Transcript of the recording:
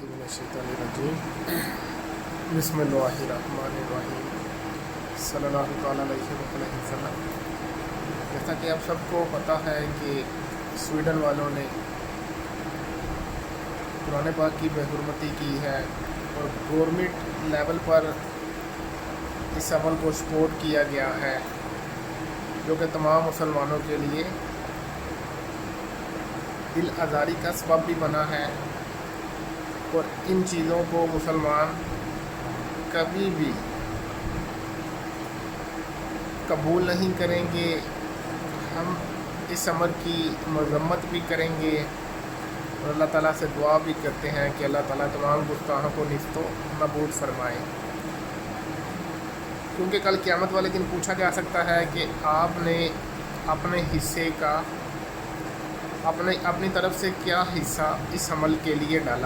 बिस्मिल्लाहिर्रहमानिर्रहीम बिस्मिल्लाहिर्रहमानिर्रहीम सल्लल्लाहु तआला अलैहि वसल्लम। जैसा कि आप सबको पता है कि स्वीडन वालों ने कुरान पाक की बेहुरमती की है और गवर्नमेंट लेवल पर इस अमल को सपोर्ट किया गया है, जो कि तमाम मुसलमानों के लिए दिल आज़ारी का सबब भी बना है। और इन चीज़ों को मुसलमान कभी भी कबूल नहीं करेंगे। हम इस अमर की मज़म्मत भी करेंगे और अल्लाह ताला से दुआ भी करते हैं कि अल्लाह ताला तमाम गुस्ताखों को निस्तो नबूद फरमाए, क्योंकि कल क़यामत वाले दिन पूछा जा सकता है कि आपने अपने हिस्से का अपनी तरफ से क्या हिस्सा इस अमल के लिए डाला।